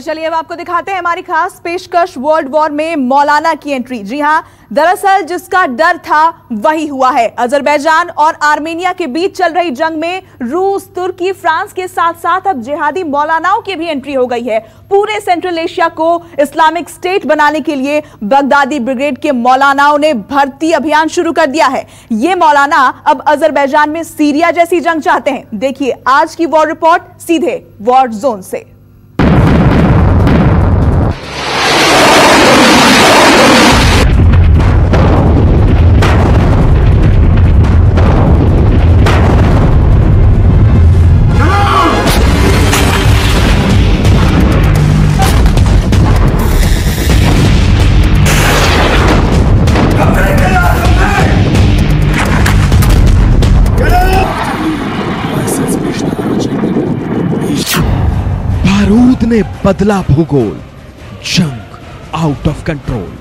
चलिए अब आपको दिखाते हैं हमारी खास पेशकश वर्ल्ड वॉर में मौलाना की एंट्री। जी हां, दरअसल जिसका डर था वही हुआ है। अजरबैजान और आर्मेनिया के बीच चल रही जंग में रूस, तुर्की, फ्रांस के साथ साथ अब जिहादी मौलानाओं की भी एंट्री हो गई है। पूरे सेंट्रल एशिया को इस्लामिक स्टेट बनाने के लिए बगदादी ब्रिगेड के मौलानाओं ने भर्ती अभियान शुरू कर दिया है। ये मौलाना अब अजरबैजान में सीरिया जैसी जंग चाहते हैं। देखिए आज की वॉर रिपोर्ट सीधे वॉर जोन से। बारूद ने बदला भूगोल, जंग आउट ऑफ कंट्रोल।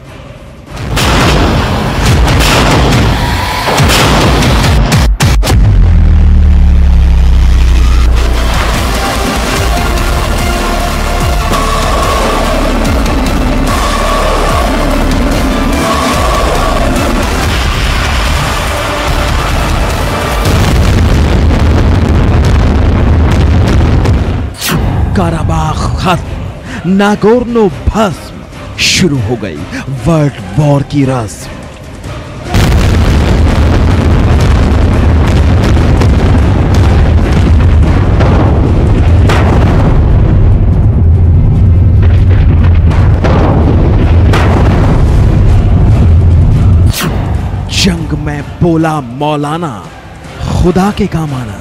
काराबाख खत्म, नागोर्नो भस्म, शुरू हो गई वर्ल्ड वॉर की रस्म। जंग में बोला मौलाना, खुदा के काम आना।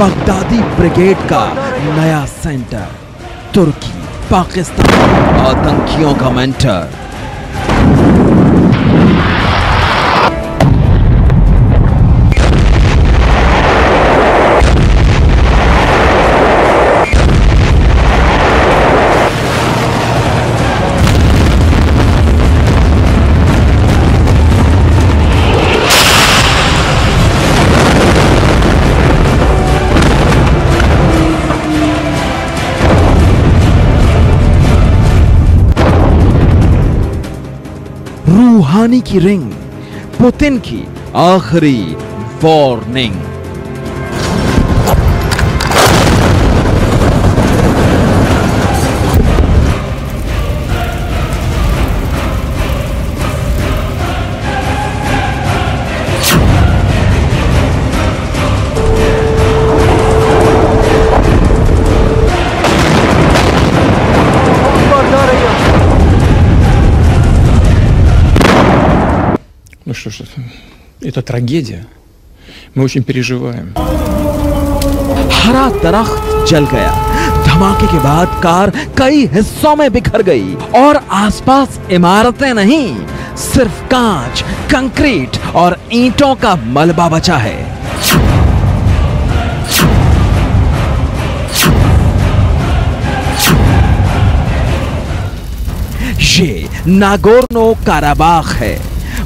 बगदादी ब्रिगेड का नया सेंटर, तुर्की पाकिस्तान आतंकियों का मेंटर। रूहानी की रिंग, पुतिन की आखिरी वार्निंग। Ну что ж, это трагедия. Мы очень переживаем. हरा दरख्त जल गया, धमाके के बाद कार कई हिस्सों में बिखर गई और आसपास इमारतें नहीं, सिर्फ कांच, कंक्रीट और ईंटों का मलबा बचा है। ये नागोर्नो काराबाख है,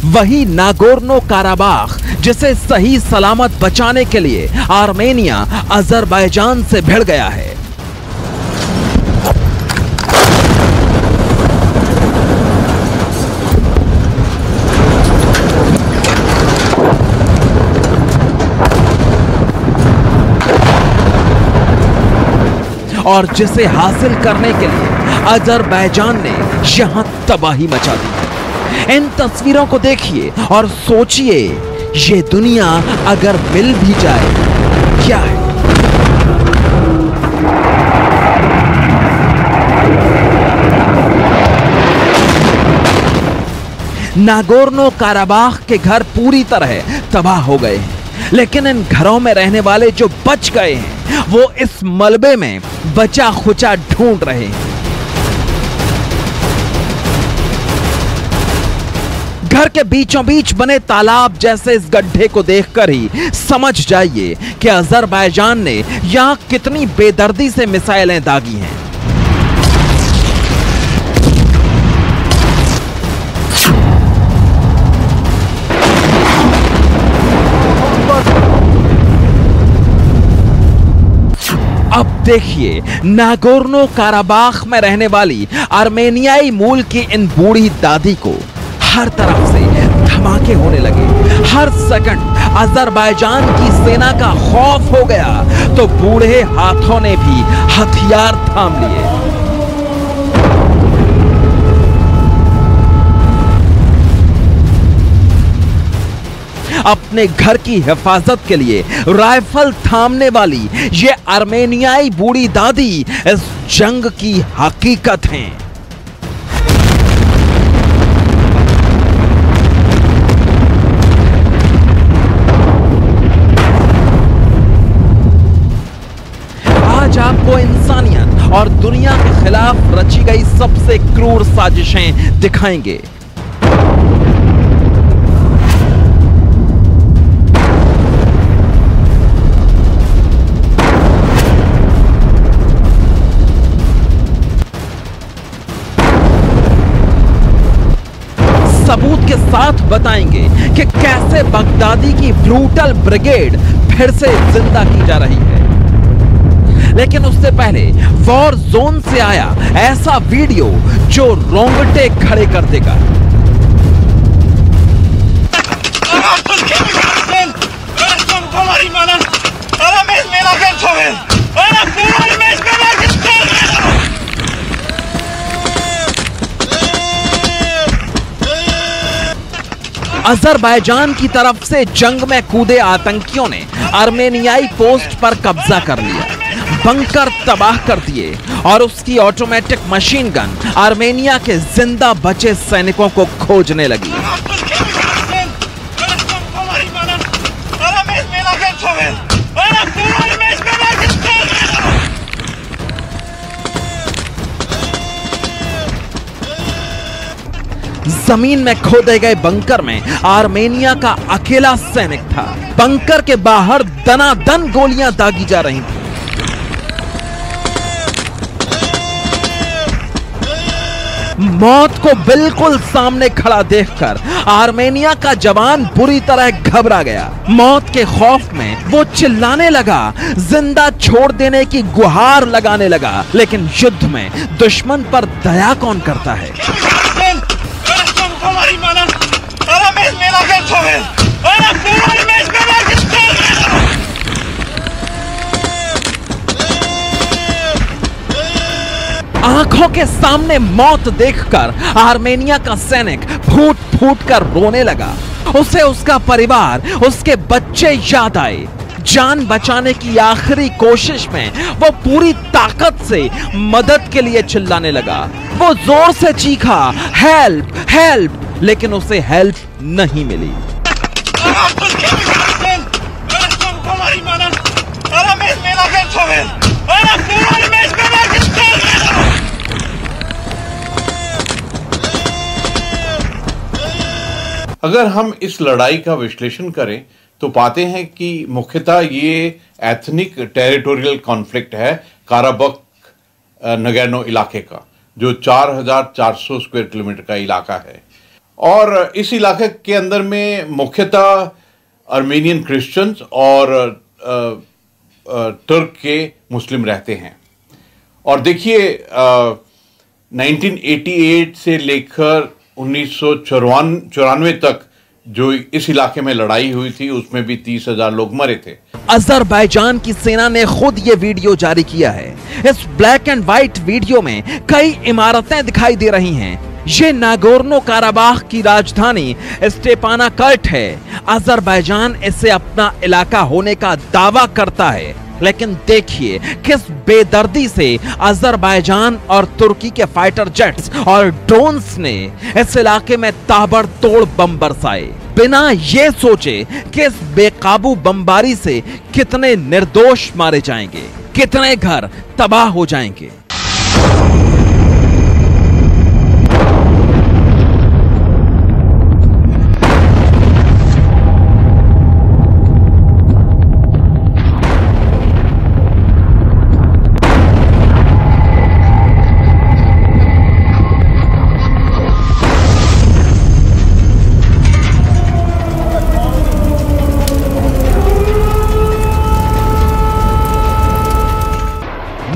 वही नागोर्नो काराबाख जिसे सही सलामत बचाने के लिए आर्मेनिया अजरबैजान से भिड़ गया है। और जिसे हासिल करने के लिए अजरबैजान ने यहां तबाही मचा दी है। इन तस्वीरों को देखिए और सोचिए, ये दुनिया अगर मिल भी जाए क्या है। नागोर्नो काराबाख के घर पूरी तरह तबाह हो गए हैं, लेकिन इन घरों में रहने वाले जो बच गए हैं वो इस मलबे में बचा खुचा ढूंढ रहे हैं। घर के बीचों बीच बने तालाब जैसे इस गड्ढे को देखकर ही समझ जाइए कि अजरबैजान ने यहां कितनी बेदर्दी से मिसाइलें दागी हैं। अब देखिए, नागोर्नो काराबाख में रहने वाली आर्मेनियाई मूल की इन बूढ़ी दादी को हर तरफ से धमाके होने लगे। हर सेकंड अजरबैजान की सेना का खौफ हो गया तो बूढ़े हाथों ने भी हथियार थाम लिए। अपने घर की हिफाजत के लिए राइफल थामने वाली ये आर्मेनियाई बूढ़ी दादी इस जंग की हकीकत हैं। आज आपको इंसानियत और दुनिया के खिलाफ रची गई सबसे क्रूर साजिशें दिखाएंगे। सबूत के साथ बताएंगे कि कैसे बगदादी की ब्रूटल ब्रिगेड फिर से जिंदा की जा रही है। लेकिन उससे पहले वॉर जोन से आया ऐसा वीडियो जो रोंगटे खड़े कर देगा। अजरबैजान की तरफ से जंग में कूदे आतंकियों ने आर्मेनियाई पोस्ट पर कब्जा कर लिया, बंकर तबाह कर दिए और उसकी ऑटोमेटिक मशीन गन आर्मेनिया के जिंदा बचे सैनिकों को खोजने लगी। जमीन में खोदे गए बंकर में आर्मेनिया का अकेला सैनिक था। बंकर के बाहर दनादन गोलियां दागी जा रही थी। मौत को बिल्कुल सामने खड़ा देखकर आर्मेनिया का जवान बुरी तरह घबरा गया। मौत के खौफ में वो चिल्लाने लगा, जिंदा छोड़ देने की गुहार लगाने लगा। लेकिन युद्ध में दुश्मन पर दया कौन करता है? आंखों के सामने मौत देखकर आर्मेनिया का सैनिक फूट फूट कर रोने लगा। उसे उसका परिवार, उसके बच्चे याद आए। जान बचाने की आखिरी कोशिश में वो पूरी ताकत से मदद के लिए चिल्लाने लगा। वो जोर से चीखा, हेल्प हेल्प, लेकिन उसे हेल्प नहीं मिली। अगर हम इस लड़ाई का विश्लेषण करें तो पाते हैं कि मुख्यतः ये एथनिक टेरिटोरियल कॉन्फ्लिक्ट है काराबख नगैनो इलाके का, जो 4400 स्क्वायर किलोमीटर का इलाका है। और इस इलाके के अंदर में मुख्यतः आर्मेनियन क्रिश्चियंस और तुर्क के मुस्लिम रहते हैं। और देखिए 1988 से लेकर 1994 तक जो इस इलाके में लड़ाई हुई थी उसमें भी 30,000 लोग मरे थे। अजरबैजान की सेना ने खुद ये वीडियो जारी किया है। इस ब्लैक एंड व्हाइट वीडियो में कई इमारतें दिखाई दे रही हैं। ये नागोर्नो काराबाख की राजधानी स्टेपानाकर्ट है। अजरबैजान इसे अपना इलाका होने का दावा करता है, लेकिन देखिए किस बेदर्दी से अजरबैजान और तुर्की के फाइटर जेट्स और ड्रोन्स ने इस इलाके में ताबड़तोड़ बम बरसाए, बिना ये सोचे कि इस बेकाबू बमबारी से कितने निर्दोष मारे जाएंगे, कितने घर तबाह हो जाएंगे।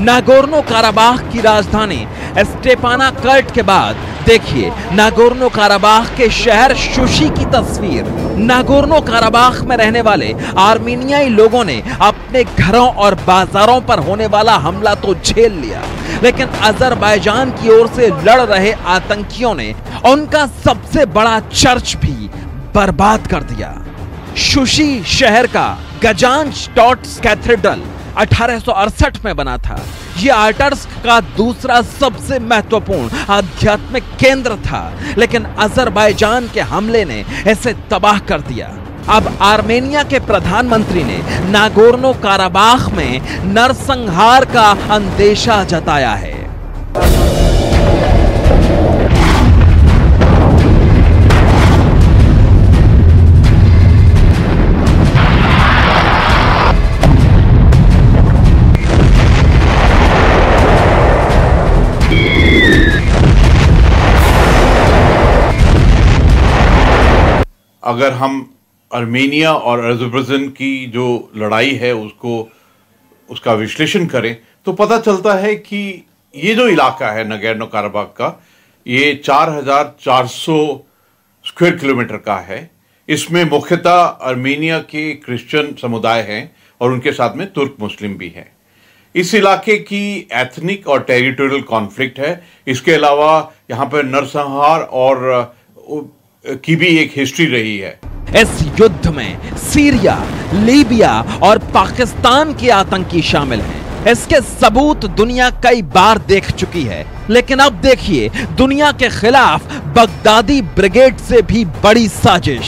नागोर्नो काराबाख की राजधानी स्टेपानाकर्ट के बाद देखिए नागोर्नो काराबाख के शहर शुशी की तस्वीर। नागोर्नो काराबाख में रहने वाले आर्मीनियाई लोगों ने अपने घरों और बाजारों पर होने वाला हमला तो झेल लिया, लेकिन अजरबैजान की ओर से लड़ रहे आतंकियों ने उनका सबसे बड़ा चर्च भी बर्बाद कर दिया। शुशी शहर का गजांज टॉट्स कैथेड्रल 1868 में बना था। यह आर्टर्स्क का दूसरा सबसे महत्वपूर्ण आध्यात्मिक केंद्र था, लेकिन अजरबैजान के हमले ने इसे तबाह कर दिया। अब आर्मेनिया के प्रधानमंत्री ने नागोर्नो काराबाख में नरसंहार का अंदेशा जताया है। अगर हम आर्मेनिया और अजरबैजान की जो लड़ाई है उसका विश्लेषण करें तो पता चलता है कि ये जो इलाका है नगोर्नो काराबाख का, ये 4400 स्क्वायर किलोमीटर का है। इसमें मुख्यतः आर्मेनिया के क्रिश्चियन समुदाय हैं और उनके साथ में तुर्क मुस्लिम भी हैं। इस इलाके की एथनिक और टेरिटोरियल कॉन्फ्लिक्ट है। इसके अलावा यहाँ पर नरसंहार और की भी एक हिस्ट्री रही है। इस युद्ध में सीरिया, लीबिया और पाकिस्तान के आतंकी शामिल हैं। इसके सबूत दुनिया कई बार देख चुकी है, लेकिन अब देखिए दुनिया के खिलाफ बगदादी ब्रिगेड से भी बड़ी साजिश।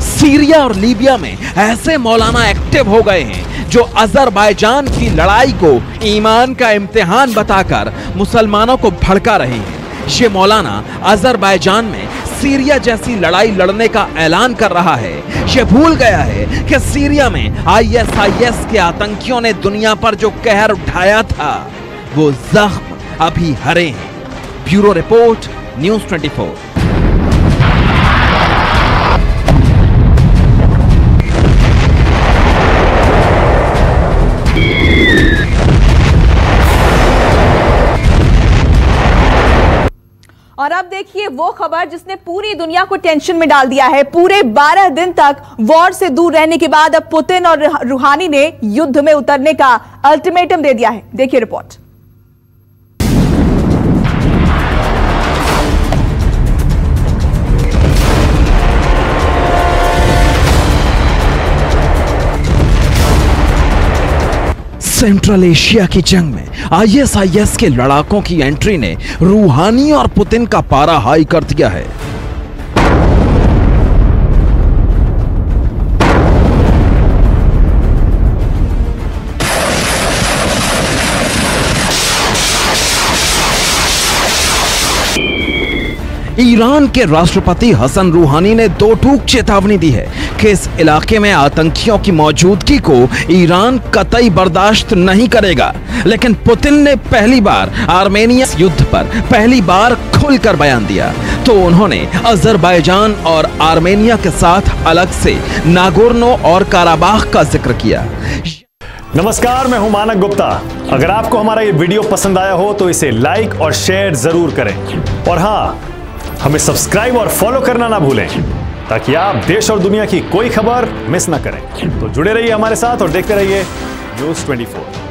सीरिया और लीबिया में ऐसे मौलाना एक्टिव हो गए हैं जो अजरबैजान की लड़ाई को ईमान का इम्तिहान बताकर मुसलमानों को भड़का रहे हैं। ये मौलाना अजरबैजान में सीरिया जैसी लड़ाई लड़ने का ऐलान कर रहा है। ये भूल गया है कि सीरिया में ISIS के आतंकियों ने दुनिया पर जो कहर उठाया था वो जख्म अभी हरे हैं। Bureau report, news 24। और अब देखिए वो खबर जिसने पूरी दुनिया को टेंशन में डाल दिया है। पूरे 12 दिन तक वॉर से दूर रहने के बाद अब पुतिन और रूहानी ने युद्ध में उतरने का अल्टीमेटम दे दिया है। देखिए रिपोर्ट। सेंट्रल एशिया की जंग में ISIS के लड़ाकों की एंट्री ने रूहानी और पुतिन का पारा हाई कर दिया है। ईरान के राष्ट्रपति हसन रूहानी ने दो टूक चेतावनी दी है कि इस इलाके में आतंकियों की मौजूदगी को ईरान कतई बर्दाश्त नहीं करेगा। लेकिन पुतिन ने पहली बार आर्मेनिया युद्ध पर पहली बार खुलकर बयान दिया तो उन्होंने अजरबैजान और आर्मेनिया के साथ अलग से नागोर्नो और काराबाख का जिक्र किया। नमस्कार, मैं हूं मानक गुप्ता। अगर आपको हमारा ये वीडियो पसंद आया हो तो इसे लाइक और शेयर जरूर करें, और हाँ, हमें सब्सक्राइब और फॉलो करना ना भूलें ताकि आप देश और दुनिया की कोई खबर मिस ना करें। तो जुड़े रहिए हमारे साथ और देखते रहिए न्यूज़ 24।